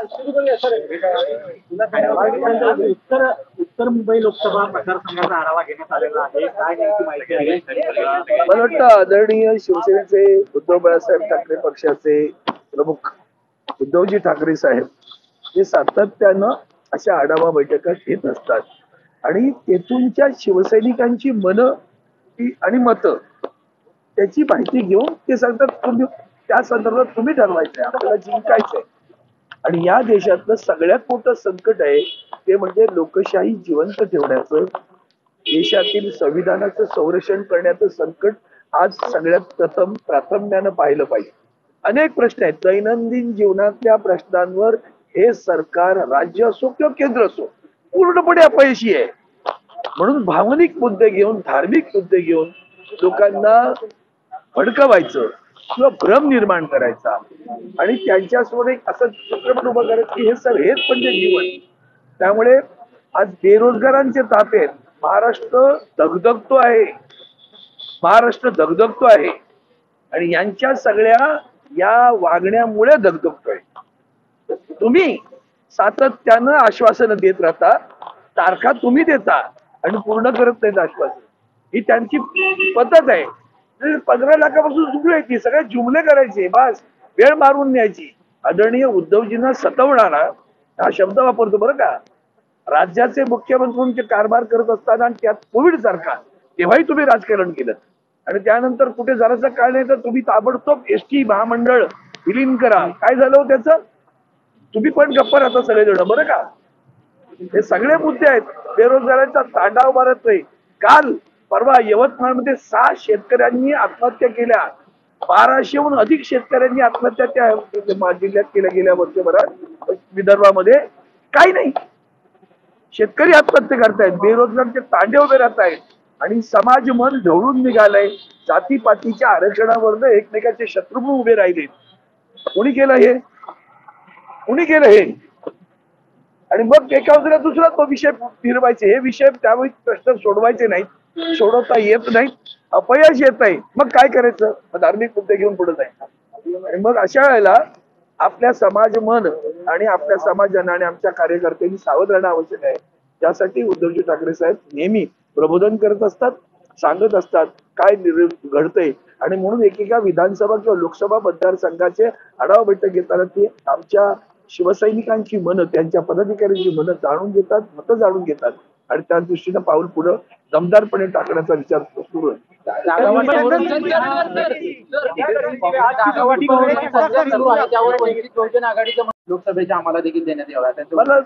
उत्तर उत्तर मुंबई लोकसभा मतदारसंघाचा आढावा घेण्यात आलेला आहे. काय नेमकी माहिती आहे? मला वाटतं आदरणीय शिवसेनेचे उद्धव बाळासाहेब ठाकरे पक्षाचे प्रमुख उद्धवजी ठाकरे साहेब हे सातत्यानं अशा आढावा बैठका घेत असतात आणि तेथूनच्या शिवसैनिकांची मनं आणि मतं त्याची माहिती घेऊन ते सांगतात तुम्ही त्या संदर्भात तुम्ही ठरवायचंय, आपल्याला जिंकायचंय. आणि या देशातलं सगळ्यात मोठं संकट आहे ते म्हणजे लोकशाही जिवंत ठेवण्याचं, देशातील संविधानाचं संरक्षण करण्याचं संकट आज सगळ्यात प्रथम प्राधान्यानं पाहिलं पाहिजे. अनेक प्रश्न आहेत दैनंदिन जीवनातल्या प्रश्नांवर हे सरकार राज्य असो किंवा केंद्र असो पूर्णपणे अपयशी आहे. म्हणून भावनिक मुद्दे घेऊन, धार्मिक मुद्दे घेऊन लोकांना भडकवायचं किंवा भ्रम निर्माण करायचा आणि त्यांच्यासमोर एक असं चित्रपट उभं करायचं की हेच म्हणजे जीवन. त्यामुळे आज बेरोजगारांचे ताप आहेत. महाराष्ट्र धगधगतो आहे, महाराष्ट्र धगधगतो आहे आणि यांच्या सगळ्या या वागण्यामुळे धगधगतोय. तुम्ही सातत्यानं आश्वासनं देत राहता, तारखा तुम्ही देता आणि पूर्ण करत नाहीत आश्वासन. ही त्यांची पद्धत आहे. 15 लाखापासून सुरू आहे ती सगळे जुमले करायचे, बस वेळ मारून न्यायची. आदरणीय उद्धवजींना सतवणारा हा शब्द वापरतो बरं का. राज्याचे मुख्यमंत्र्यांचे कारभार करत असताना आणि त्यात कोविड सारखा तेव्हाही तुम्ही राजकारण केलं आणि त्यानंतर कुठे जरासा काळ नाही तर तुम्ही ताबडतोब एसटी महामंडळ विलीन करा. काय झालं त्याचं? तुम्ही पण गप्प राहता सगळेजण बरं का. हे सगळे मुद्दे आहेत. बेरोजगारांचा तांडाव मारत नाही. काल परवा यवतमाळमध्ये 6 शेतकऱ्यांनी आत्महत्या केल्या. 1200हून अधिक शेतकऱ्यांनी आत्महत्या त्या जिल्ह्यात केल्या गेल्या वर्षभरात. विदर्भामध्ये काही नाही. शेतकरी आत्महत्या करतायत, बेरोजगारचे तांडे उभे राहत आहेत आणि समाज मन ढवळून निघालंय. जातीपातीच्या आरक्षणावरनं एकमेकाचे शत्रू उभे राहिले. कोणी केलं हे? कुणी केलं हे? आणि मग एका दुसरा तो विषय फिरवायचे. हे विषय त्यावेळी प्रश्न सोडवायचे नाहीत, सोडवता येत नाहीत, अपयश येत नाही. मग काय करायचं? धार्मिक मुद्दे घेऊन पुढे जायचं. आणि मग अशा वेळेला आपल्या समाज मन आणि आपल्या समाजानं आणि आमच्या कार्यकर्त्यांनी सावध राहणं आवश्यक आहे. त्यासाठी उद्धवजी ठाकरे साहेब नेहमी प्रबोधन करत असतात, सांगत असतात काय घडतंय. आणि म्हणून एकेका विधानसभा किंवा लोकसभा मतदारसंघाचे आढावा बैठक घेताना ती आमच्या शिवसैनिकांची मनं, त्यांच्या पदाधिकाऱ्यांची मनं जाणून घेतात, मतं जाणून घेतात आणि त्या दृष्टीनं पाऊल पुढे दमदारपणे टाकण्याचा विचार सुरू आहे. लोकसभेच्या आम्हाला देखील देण्यात याव्या.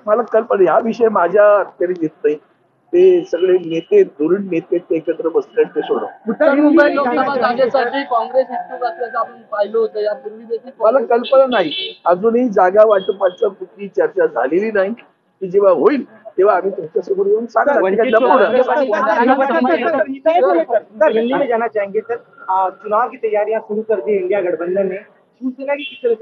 मला कल्पना हा विषय माझ्या अखेरीस येत नाही. ते सगळे नेते धुरीण नेते ते एकत्र बसले ते सोडव. मुंबई लोकसभा जागेसाठी काँग्रेस इच्छुक असल्याचं आपण पाहिलं होतं यापूर्वी देखील. मला कल्पना नाही. अजूनही जागा वाटपाच्या कुठली चर्चा झालेली नाही. ती जेव्हा होईल तेव्हा आम्ही तुमच्यासमोर येऊन सांगणार. जानना चाहेंगे सर, चुनाव की तैयारियां शुरू कर दी इंडिया गठबंधन ने, शिवसेना की किस तरह